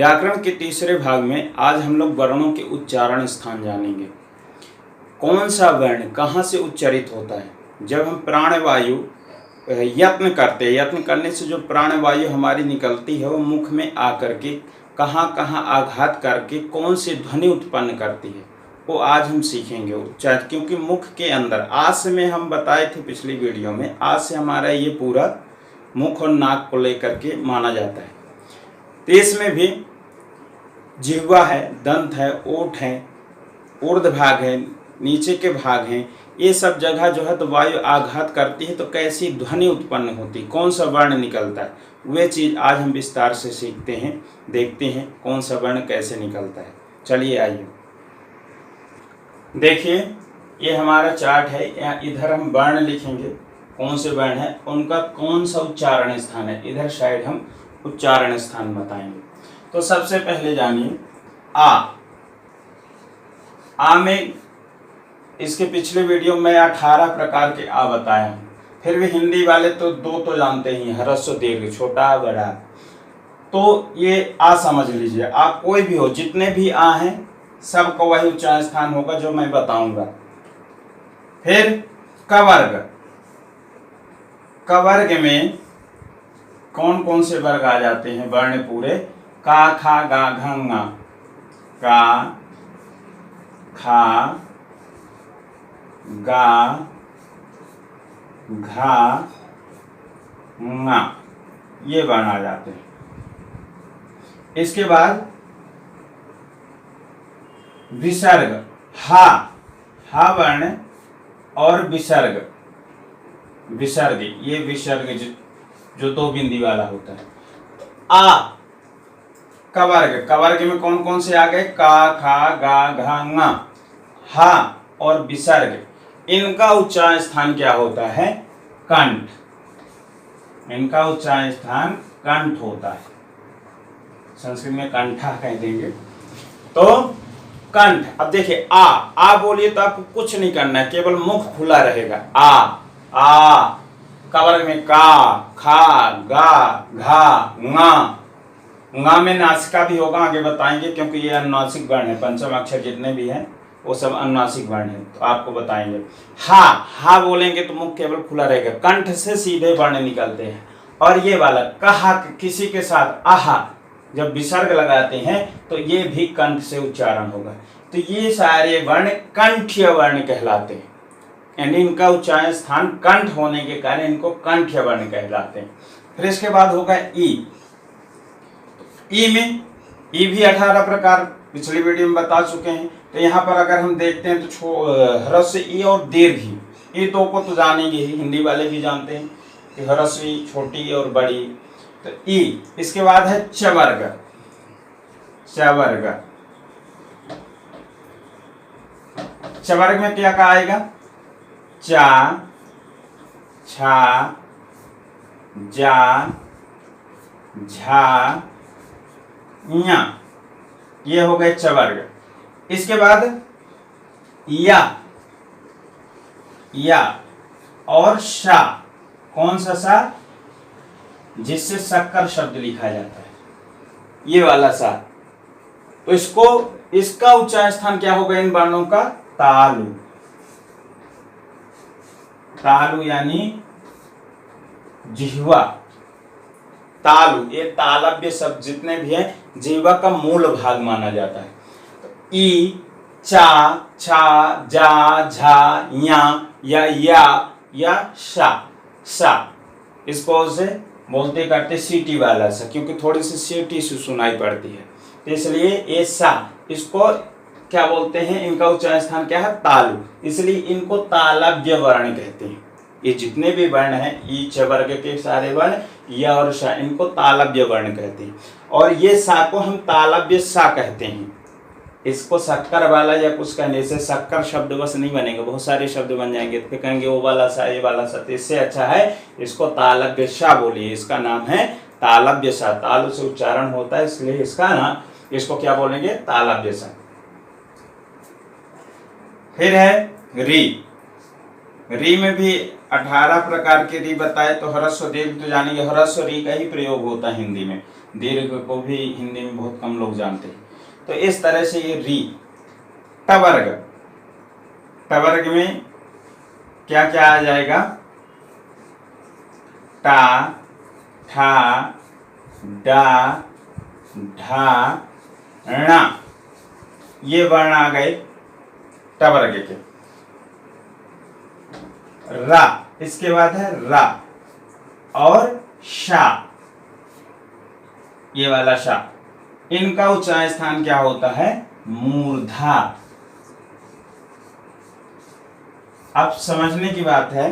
व्याकरण के तीसरे भाग में आज हम लोग वर्णों के उच्चारण स्थान जानेंगे। कौन सा वर्ण कहाँ से उच्चारित होता है। जब हम प्राणवायु यत्न करते हैं, यत्न करने से जो प्राणवायु हमारी निकलती है वो मुख में आकर के कहाँ कहाँ आघात करके कौन सी ध्वनि उत्पन्न करती है वो आज हम सीखेंगे उच्चारण। क्योंकि मुख के अंदर आज से में हम बताए थे पिछली वीडियो में, आज से हमारा ये पूरा मुख और नाक को लेकर के माना जाता है। तो इसमें भी जिह्वा है, दंत है, ओठ है, ऊर्ध्व भाग है, नीचे के भाग हैं, ये सब जगह जो है तो वायु आघात करती है तो कैसी ध्वनि उत्पन्न होती, कौन सा वर्ण निकलता है, वे चीज़ आज हम विस्तार से सीखते हैं, देखते हैं कौन सा वर्ण कैसे निकलता है। चलिए आइए देखिए, ये हमारा चार्ट है। यहाँ इधर हम वर्ण लिखेंगे, कौन से वर्ण है उनका कौन सा उच्चारण स्थान है, इधर साइड हम उच्चारण स्थान बताएंगे। तो सबसे पहले जानिए आ में इसके पिछले वीडियो में 18 प्रकार के आ बताए हैं, फिर भी हिंदी वाले तो दो तो जानते ही, ह्रस्व दीर्घ, छोटा बड़ा। तो ये आ समझ लीजिए, आप कोई भी हो, जितने भी आ हैं सबका वही उच्चारण स्थान होगा जो मैं बताऊंगा। फिर कवर्ग, कवर्ग में कौन कौन से वर्ग आ जाते हैं वर्ण पूरे, का खा गा घंगा, का खा गा घा ङा, ये वर्ण आ जाते हैं। इसके बाद विसर्ग, हा वर्ण और विसर्ग, विसर्ग ये विसर्ग जो दो बिंदी वाला होता है। आ कवर्ग, कवर्ग में कौन कौन से आ गए, का खा गा घा ङा, हा और विसर्ग, इनका उच्चारण स्थान क्या होता है, कंठ। इनका उच्चारण स्थान कंठ होता है, संस्कृत में कंठा कह देंगे। तो कंठ, अब देखिए आ बोलिए तो आपको कुछ नहीं करना है, केवल मुख खुला रहेगा। आ कवर्ग में का खा गा घा ङा में नासिका भी होगा, आगे बताएंगे, क्योंकि ये अनुनासिक वर्ण है, पंचम अक्षर जितने भी हैं वो सब अनुनासिक वर्ण है, तो आपको बताएंगे। हा बोलेंगे तो मुख केवल खुला रहेगा, कंठ से सीधे वर्ण निकलते हैं। और ये वाला कहा, किसी के साथ आहा जब विसर्ग लगाते हैं तो ये भी कंठ से उच्चारण होगा। तो ये सारे वर्ण कंठ्य वर्ण कहलाते हैं, यानी इनका उच्चारण स्थान कंठ होने के कारण इनको कंठ्य वर्ण कहलाते हैं। फिर इसके बाद होगा ई में ई भी 18 प्रकार पिछली वीडियो में बता चुके हैं। तो यहाँ पर अगर हम देखते हैं तो ह्रस्व ई और दीर्घ ई, ये दो को तो जानेंगे ही, हिंदी वाले भी जानते हैं कि ह्रस्व ई छोटी और बड़ी। तो ई, इसके बाद है चवर्ग, चवर्ग, चवर्ग में क्या का आएगा, चा छा जा झा ञा, ये हो गए चवर्ग। इसके बाद या और शा, कौन सा सा, जिससे शक्कर शब्द लिखा जाता है, ये वाला सा। तो इसका उच्चारण स्थान क्या होगा इन वर्णों का, तालु, तालु यानी जिह्वा, तालु, ये तालव्य शब्द जितने भी हैं जिह्वा का मूल भाग माना जाता है। तो ई चा छा जा झा या सा, इसको से बोलते करते सीटी वाला सा, क्योंकि थोड़ी सी सीटी से सुनाई पड़ती है, तो इसलिए ये सा, इसको क्या बोलते हैं, इनका उच्चारण स्थान क्या है, तालु, इसलिए इनको तालव्य वर्ण कहते हैं। ये जितने भी वर्ण हैं ई चवर्ग के सारे वर्ण, या और सा, इनको तालव्य वर्ण कहते हैं। और ये सा को हम तालव्य सा कहते हैं। इसको शक्कर वाला या कुछ कहने से शक्कर शब्द बस नहीं बनेगा, बहुत सारे शब्द बन जाएंगे, तो फिर कहेंगे वो वाला सा, ये वाला सा। तो इससे अच्छा है इसको तालव्य सा बोलिए, इसका नाम है तालव्य सा, तालु से उच्चारण होता है इसलिए इसका नाम, इसको क्या बोलेंगे, तालव्य सा। फिर है री में भी 18 प्रकार के री बताए। तो ह्रस्व दीर्घ तो जानेंगे, ह्रस्व री का ही प्रयोग होता है हिंदी में। दीर्घ को भी हिंदी में बहुत कम लोग जानते हैं। तो इस तरह से ये री। टवर्ग, टवर्ग में क्या क्या आ जाएगा? टा, ठा, डा, ढा, णा, ये वर्ण आ गए टवर्ग के। रा, इसके बाद है रा और शा, ये वाला शा, इनका उच्चारण स्थान क्या होता है? मूर्धा। अब समझने की बात है,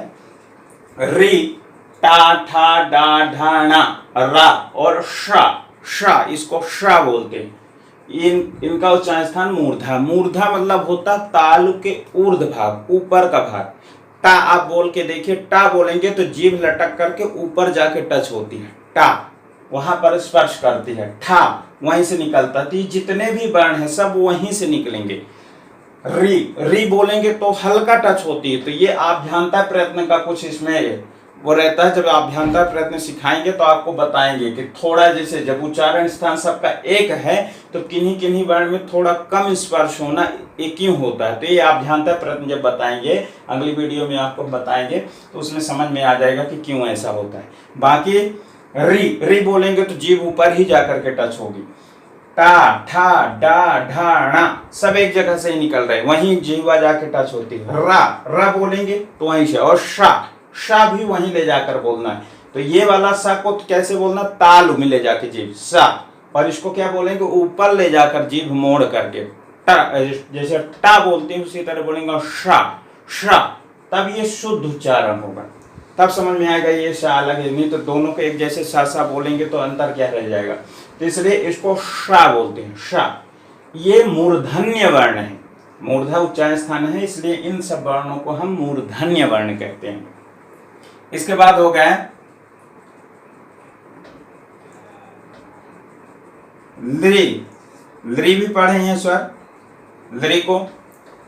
री, टा, ठा, डा, ढा, णा, रा और शा, शा, इसको शा बोलते हैं। इनका उच्चारण स्थान मूर्धा। मूर्धा मतलब होता तालु के ऊर्ध्व भाग, ऊपर का भाग। टा आप बोल के देखिए, टा बोलेंगे तो जीभ लटक करके ऊपर जाके टच होती है, टा वहां पर स्पर्श करती है। ठा वहीं से निकलता, तो जितने भी वर्ण है सब वहीं से निकलेंगे। री, री बोलेंगे तो हल्का टच होती है, तो ये आभ्यंतर प्रयत्न का कुछ इसमें वो रहता है। जब आभ्यंतर प्रयत्न सिखाएंगे तो आपको बताएंगे कि थोड़ा, जैसे जब उच्चारण स्थान सबका एक है तो किन्हीं किन्हीं वर्ण में थोड़ा कम स्पर्श होना एक क्यों होता है। तो ये आभ्यंतर प्रयत्न जब बताएंगे, अगली वीडियो में आपको बताएंगे, तो उसमें समझ में आ जाएगा कि क्यों ऐसा होता है। बाकी री, री बोलेंगे तो जीभ ऊपर ही जाकर के टच होगी। टा, ठा, डा, ढा, णा सब एक जगह से ही निकल रहे, वहीं जीवा जाके टच होती है। रा, रा बोलेंगे तो वहीं से, और शा, शा भी वहीं ले जाकर बोलना है। तो ये वाला सा को कैसे बोलना? तालु में ले जाके जीभ सा, और इसको क्या बोलेंगे? ऊपर ले जाकर जीभ मोड़ करके टा, जैसे टा बोलते हैं उसी तरह बोलेंगे शा, शा, तब ये शुद्ध उच्चारण होगा, तब समझ में आएगा ये शा अलग है। नहीं तो दोनों को एक जैसे सा सा बोलेंगे तो अंतर क्या रह जाएगा। तो इसलिए इसको शा बोलते हैं, शा। ये मूर्धन्य वर्ण है, मूर्धा उच्चारण स्थान है, इसलिए इन सब वर्णों को हम मूर्धन्य वर्ण कहते हैं। इसके बाद हो गया लृ। लृ भी पढ़े हैं स्वर, लृ को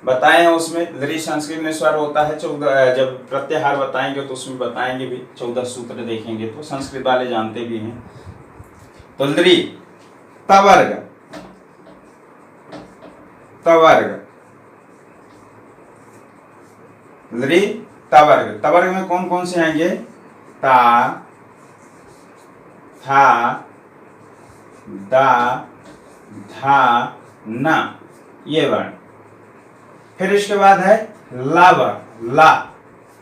बताए हैं, उसमें लृ संस्कृत में स्वर होता है 14। जब प्रत्याहार बताएंगे तो उसमें बताएंगे भी, 14 सूत्र देखेंगे तो संस्कृत वाले जानते भी हैं। तो लृ, तवर्ग, तवर्ग, लृ, तवर्ग। तवर्ग में कौन कौन से आएंगे? ता, था, दा, धा, ना, ये वर्ण। फिर इसके बाद है ला वर्ण, ला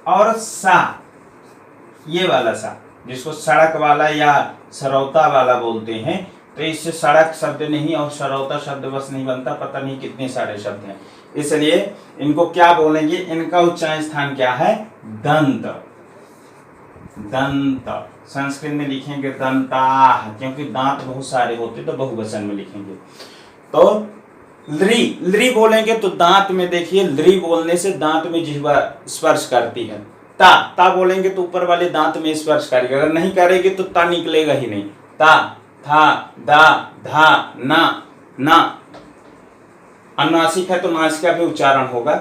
और सा, ये वाला सा, जिसको सड़क वाला या सरौता वाला बोलते हैं। तो इससे सड़क शब्द नहीं और सरौता शब्द बस नहीं बनता, पता नहीं कितने सारे शब्द हैं, इसलिए इनको क्या बोलेंगे? इनका उच्चारण स्थान क्या है? दंत, दंत। संस्कृत में लिखेंगे दंताः, क्योंकि दांत बहुत सारे होते तो बहुवचन में लिखेंगे। तो लृ, लृ बोलेंगे तो दांत में देखिए, लृ बोलने से दांत में जिह्वा स्पर्श करती है। ता, ता बोलेंगे तो ऊपर वाले दांत में स्पर्श करेगा, अगर नहीं करेंगे तो ता निकलेगा ही नहीं। ता, था, दा, धा, ना, ना। अनुनासिक है तो नासिका भी उच्चारण होगा,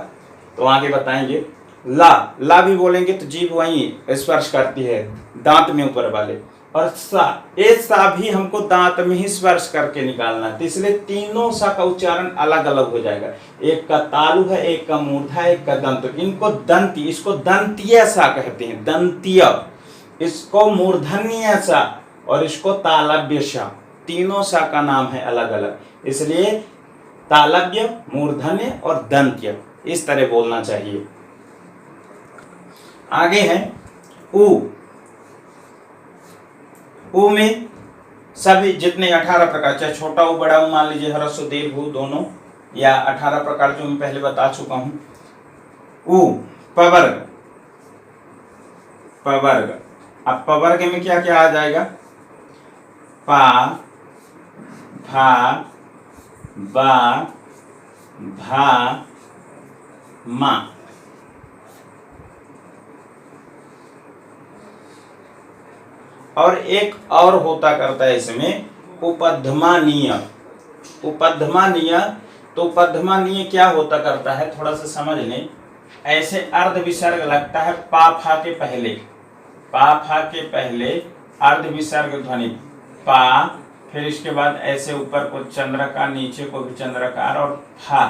तो आगे बताएंगे। ला, ला भी बोलेंगे तो जीभ वहीं स्पर्श करती है दांत में ऊपर वाले। और सा, ए सा भी हमको दांत में ही स्पर्श करके निकालना है, तो इसलिए तीनों सा का उच्चारण अलग अलग हो जाएगा। एक का तालु है, एक का मूर्धा, एक का दंत। इनको दंती, इसको दंतीय सा कहते हैं, दंतीय, इसको मूर्धन्य सा और इसको तालव्य सा। तीनों सा का नाम है अलग अलग, इसलिए तालव्य, मूर्धन्य और दंत्य, इस तरह बोलना चाहिए। आगे है उ। उ में सभी जितने 18 प्रकार, चाहे छोटा उ बड़ा उ मान लीजिए, ह्रस्व दीर्घ उ दोनों, या 18 प्रकार जो मैं पहले बता चुका हूं। उ, पवर्ग, पवर्ग। अब पवर्ग में क्या क्या आ जाएगा? पा, भा, बा, भा, मा। और एक और होता करता है इसमें, उपध्मानीय। उपध्मानीय, तो उपध्मानीय क्या होता करता है, थोड़ा सा समझ लें। ऐसे अर्ध विसर्ग लगता है पा फा के पहले, पा फा के पहले अर्ध विसर्ग ध्वनि, पा फिर इसके बाद ऐसे ऊपर को चंद्रकार, नीचे को भी चंद्रकार और फा।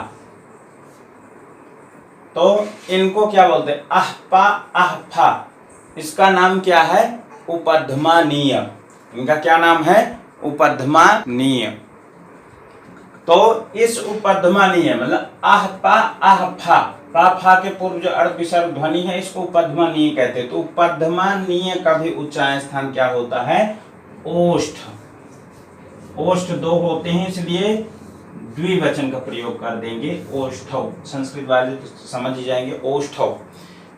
तो इनको क्या बोलते हैं? आह पा आह फा। इसका नाम क्या है? उपध्मानीय। इनका क्या नाम है? उपध्मानीय। तो इस उपध्मानीय मतलब आह पा आह फा, पा फा के पूर्व जो अर्ध विसर्ग ध्वनि है इसको उपध्मानीय कहते हैं। तो उपध्मानीय का भी उच्चारण स्थान क्या होता है? ओष्ठ। ओष्ठ दो होते हैं इसलिए द्विवचन का प्रयोग कर देंगे ओष्ठव। संस्कृत वाले तो समझ ही जाएंगे ओष्ठव।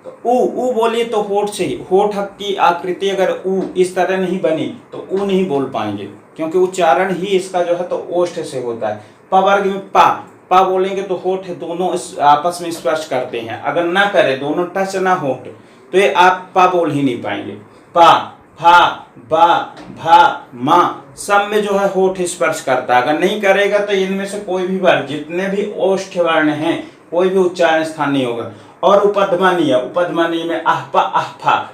तो ऊ बोलिए तो होठ से ही, होठ की आकृति अगर ऊ इस तरह नहीं बनी तो ऊ नहीं बोल पाएंगे, क्योंकि उच्चारण ही इसका जो है तो ओष्ठ से होता है। प वर्ग में पा बोलेंगे तो होठ दोनों आपस में स्पर्श करते हैं, अगर ना करे दोनों टच ना होठ तो ये आप पा बोल ही नहीं पाएंगे। पा फा बा भा मा सब में जो है होठ स्पर्श करता है, अगर नहीं करेगा तो इनमें से कोई भी वर्ण, जितने भी ओष्ठ वर्ण हैं कोई भी उच्चारण स्थान नहीं होगा। और उपध्मानीय, उपध्मानीय में आह पा आह फा,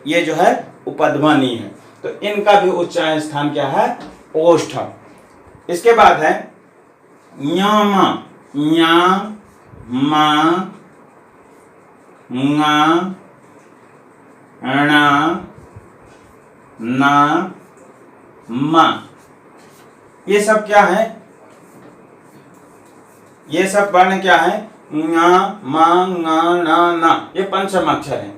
ये जो है उपध्मानीय है। तो इनका भी उच्चारण स्थान क्या है? ओष्ठ। इसके बाद है ञ मा ङा णा ना मा। ये सब क्या है? ये सब वर्ण क्या है? ङा मा ङा ना ना, ये पंचम अक्षर है।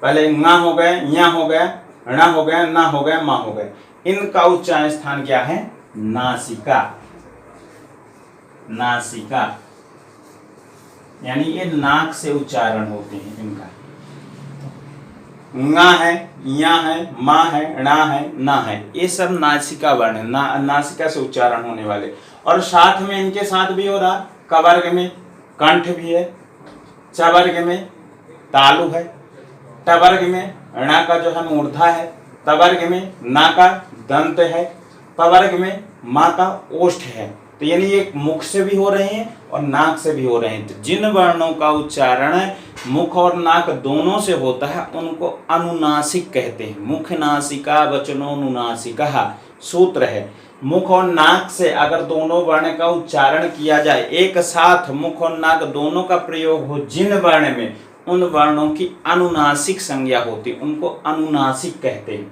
पहले ङा हो गए, ञा हो गया, णा हो गया, ना हो गया, मा हो गए। इनका उच्चारण स्थान क्या है? नासिका। नासिका यानी ये नाक से उच्चारण होते हैं इनका। ङा है, या है, मा है, णा है, ना है, ये सब नासिका वर्ण है, नासिका से उच्चारण होने वाले। और साथ में इनके साथ भी हो रहा, कवर्ग में कंठ भी है, चवर्ग में तालु है, टवर्ग में णा का जो है मूर्धा है, तवर्ग में ना का दंत है, पवर्ग में मा का ओष्ठ है। तो यानी ये मुख से भी हो रहे हैं और नाक से भी हो रहे हैं। तो जिन वर्णों का उच्चारण मुख और नाक दोनों से होता है उनको अनुनासिक कहते हैं। मुख नासिका वचनोनुनासिका सूत्र है। मुख और नाक से अगर दोनों वर्ण का उच्चारण किया जाए, एक साथ मुख और नाक दोनों का प्रयोग हो जिन वर्ण में, उन वर्णों की अनुनासिक संज्ञा होती, उनको अनुनासिक कहते हैं।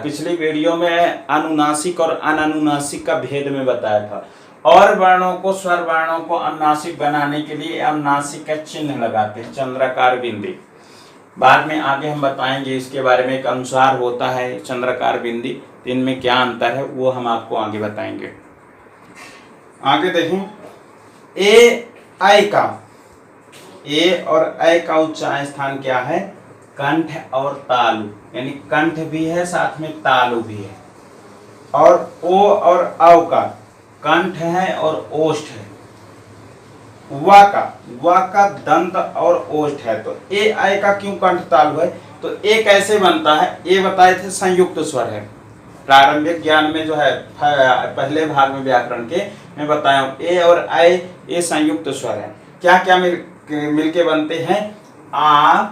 पिछली वीडियो में अनुनासिक और अनानुनासिक का भेद में बताया था। और वर्णों को, स्वर वर्णों को अनुनासिक बनाने के लिए अनुनासिक का चिन्ह लगाते हैं, चंद्रकार बिंदी। बाद में आगे हम बताएंगे इसके बारे में। एक अनुसार होता है चंद्रकार बिंदी, तो इनमें क्या अंतर है वो हम आपको आगे बताएंगे। आगे देखें, ए ऐ का, ए और ऐ का उच्चारण स्थान क्या है? कंठ और तालु, यानी कंठ भी है साथ में तालु भी है। और ओ और औ का कंठ है और ओष्ठ है। वा का दंत और ओष्ठ है। तो ए ऐ का क्यों कंठ तालु है? तो ए कैसे बनता है? ए बताए थे संयुक्त स्वर है, प्रारंभिक ज्ञान में जो है पहले भाग में व्याकरण के मैं बताया हूँ। ए और ऐ ये संयुक्त स्वर है। क्या क्या मिलके बनते हैं? आ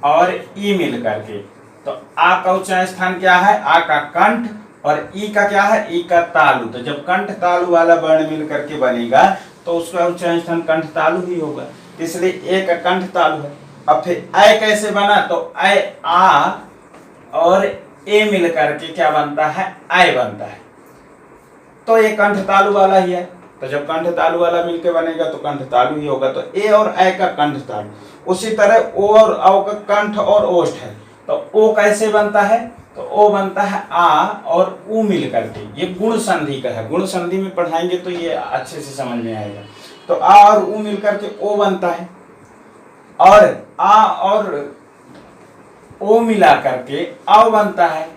और ई मिल करके। तो आ का उच्चारण स्थान क्या है? आ का कंठ और ई का क्या है? ई का तालु। तो जब कंठ तालु वाला वर्ण मिल करके बनेगा तो उसका उच्चारण स्थान कंठ तालु ही होगा, इसलिए ए का कंठ तालु है। अब फिर ऐ कैसे बना? तो ऐ आ और ए मिल करके क्या बनता है? ऐ बनता है। तो ये कंठ तालु वाला ही है। तो जब कंठ तालु वाला मिलके बनेगा तो कंठ तालु ही होगा। तो ए और ऐ का कंठ तालु। उसी तरह ओ और औ का कंठ और ओष्ठ है। तो ओ कैसे बनता है? तो ओ बनता है आ और ऊ मिल करके। ये गुण संधि का है, गुण संधि में पढ़ाएंगे तो ये अच्छे से समझ में आएगा। तो आ और ऊ मिल करके ओ बनता है, और आ और ओ मिला करके औ बनता है,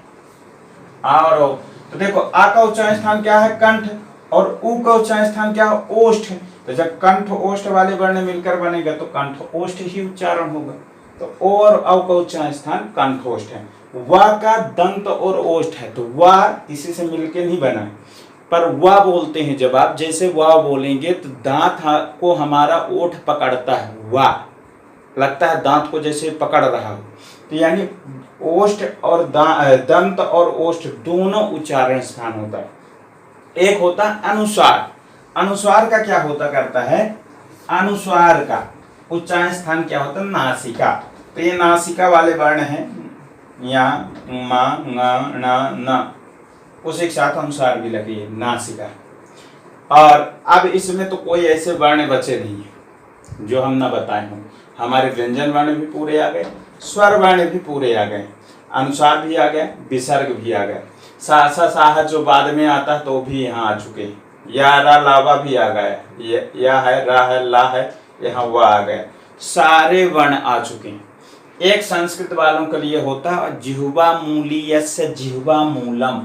आ और ओ। तो देखो आ का उच्चारण स्थान क्या है? कंठ, और ऊ का उच्चारण स्थान क्या है? ओष्ठ। तो जब कंठ ओष्ठ वाले वर्ण मिलकर बनेगा तो कंठ ओष्ठ ही उच्चारण होगा। तो ओ और औ का उच्चारण स्थान कंठ ओष्ठ है। वा का दंत और ओष्ठ है। तो वा इसी से मिलके नहीं बना है, पर वा बोलते हैं जब आप, जैसे वा बोलेंगे तो दांत को हमारा ओठ पकड़ता है, वा लगता है दांत को जैसे पकड़ रहा हो। तो यानी ओष्ठ और दंत और ओष्ठ दोनों उच्चारण स्थान होता है। एक होता है अनुस्वार। अनुस्वार का क्या होता करता है? अनुस्वार का उच्चारण स्थान क्या होता है? नासिका। तो ये नासिका वाले वर्ण हैं, या मा ङ न, उसी के साथ अनुस्वार भी लगी है, नासिका। और अब इसमें तो कोई ऐसे वर्ण बचे नहीं है जो हम ना बताए हों। हमारे व्यंजन वर्ण भी पूरे आ गए, स्वर वर्ण भी पूरे आ गए, अनुस्वार भी आ गया, विसर्ग भी आ गया। सा सा साहा जो बाद में आता है तो भी यहाँ आ चुके हैं। या रा लावा भी आ गया, या है, रा है, ला है, यहाँ वह आ गया। सारे वर्ण आ चुके हैं। एक संस्कृत वालों के लिए होता है जिह्वा मूलीयस्य जिह्वा मूलम।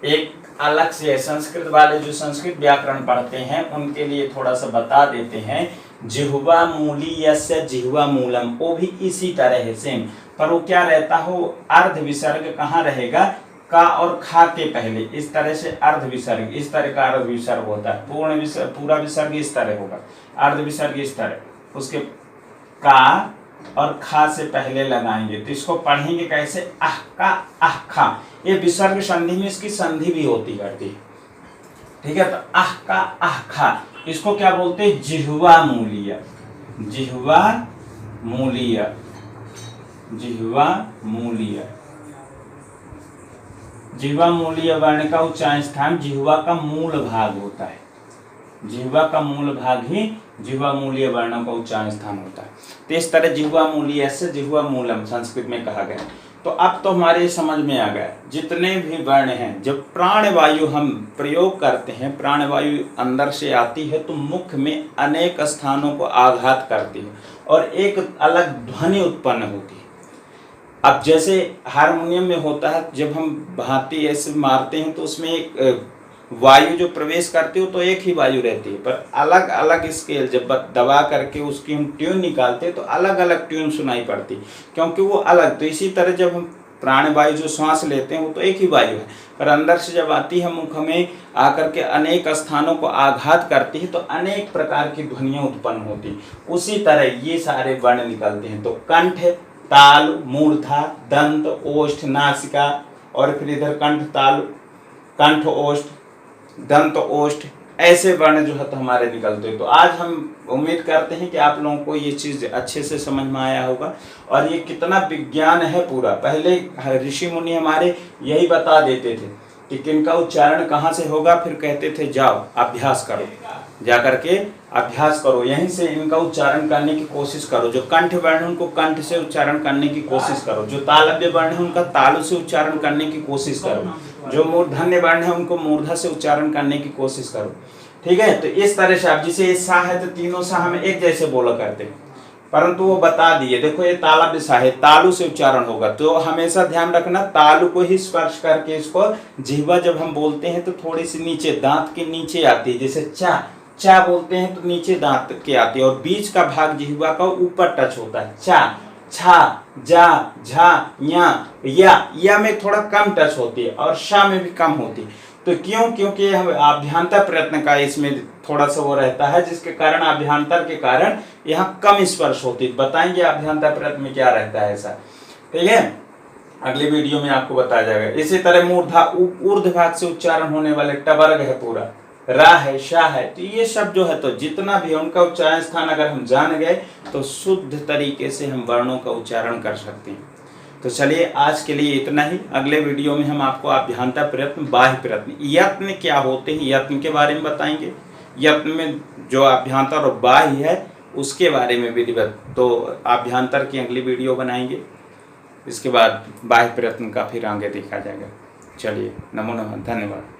एक अलग से संस्कृत वाले जो संस्कृत व्याकरण पढ़ते हैं उनके लिए थोड़ा सा बता देते हैं, जिह्वा मूलीयस्य जिह्वा मूलम, वो भी इसी तरह है सेम, पर वो क्या रहता हो, अर्ध विसर्ग कहाँ रहेगा? का और खा के पहले, इस तरह से अर्ध विसर्ग, इस तरह का अर्ध विसर्ग होता है। पूर्ण विसर्ग, पूरा विसर्ग इस तरह होगा, अर्ध विसर्ग इस तरह, उसके का और खा से पहले लगाएंगे। तो इसको पढ़ेंगे कैसे? आह का आह खा। ये विसर्ग संधि में इसकी संधि भी होती करती है, ठीक है। तो आह का आह खा, इसको क्या बोलते हैं? जिह्वा मूलीय। जिह्वा मूलीय, जिह्वा मूलीय। जिह्वा मूलीय वर्ण का उच्चारण स्थान जिह्वा का मूल भाग होता है। जिह्वा का मूल भाग ही जिह्वा मूलीय वर्णों का उच्चारण स्थान होता है। तो इस तरह जिह्वा मूलीय से जिह्वा मूलम संस्कृत में कहा गया। तो अब तो हमारे समझ में आ गया, जितने भी वर्ण हैं, जब प्राणवायु हम प्रयोग करते हैं, प्राणवायु अंदर से आती है तो मुख में अनेक स्थानों को आघात करती है और एक अलग ध्वनि उत्पन्न होती है। अब जैसे हारमोनियम में होता है, जब हम भांति ऐसे मारते हैं तो उसमें एक वायु जो प्रवेश करती हो तो एक ही वायु रहती है, पर अलग अलग स्केल जब दबा करके उसकी हम ट्यून निकालते हैं तो अलग अलग ट्यून सुनाई पड़ती, क्योंकि वो अलग। तो इसी तरह जब हम प्राणवायु जो श्वास लेते हैं वो तो एक ही वायु है, पर अंदर से जब आती है मुख में आकर के अनेक स्थानों को आघात करती है तो अनेक प्रकार की ध्वनियाँ उत्पन्न होती। उसी तरह ये सारे वर्ण निकलते हैं। तो कंठ, ताल, मूर्धा, दंत, ओष्ठ, नासिका, और फिर इधर कंठ, ताल, कंठ, ओष्ठ, दंत, ओष्ठ, ऐसे वर्ण जो है तो हमारे निकलते हैं। तो आज हम उम्मीद करते हैं कि आप लोगों को ये चीज़ अच्छे से समझ में आया होगा। और ये कितना विज्ञान है पूरा। पहले ऋषि मुनि हमारे यही बता देते थे कि किनका उच्चारण कहाँ से होगा, फिर कहते थे जाओ अभ्यास करो, जा करके अभ्यास करो, यहीं से इनका उच्चारण करने की कोशिश करो। जो कंठ वर्ण उनको कंठ से उच्चारण करने की कोशिश करो, जो तालव्य वर्ण है उनका तालु से उच्चारण करने की कोशिश करो, जो मूर्धन्य वर्ण है उनको मूर्धा से उच्चारण करने की कोशिश करो, ठीक है। तो इस तरह से आप जिसे सा है तो तीनों सा हमें एक जैसे बोला करते हैं, परंतु वो बता दिए, देखो ये तालव्य सा है, तालु से उच्चारण होगा। तो हमेशा ध्यान रखना तालु को ही स्पर्श करके इसको जिह्वा जब हम बोलते हैं तो थोड़ी सी नीचे दांत के नीचे आती है। जैसे चा चा बोलते हैं तो नीचे दांत के आती है, और बीच का भाग जिह्वा का ऊपर टच होता है। चा, छा, जा, झा, या में थोड़ा कम टच होती है और शा में भी कम होती है। तो क्यों? क्योंकि आभ्यंतर प्रयत्न का इसमें थोड़ा सा वो रहता है, जिसके कारण आभ्यंतर के कारण यहाँ कम स्पर्श होती है। बताएंगे आभ्यंतर प्रयत्न में क्या रहता है ऐसा, ठीक है, अगले वीडियो में आपको बताया जाएगा। इसी तरह मूर्धा ऊर्ध्व भाग से उच्चारण होने वाले टवर्ग है पूरा, रा है, शा है, तो ये सब जो है तो जितना भी उनका उच्चारण स्थान अगर हम जान गए तो शुद्ध तरीके से हम वर्णों का उच्चारण कर सकते हैं। तो चलिए आज के लिए इतना ही। अगले वीडियो में हम आपको आभ्यंतर प्रयत्न, बाह्य प्रयत्न, यत्न क्या होते हैं यत्न के बारे में बताएंगे। यत्न में जो आभ्यंतर और बाह्य है उसके बारे में विधिवत, तो आभ्यंतर की अगली वीडियो बनाएंगे, इसके बाद बाह्य प्रयत्न का फिर आगे देखा जाएगा। चलिए, नमो नमः, धन्यवाद।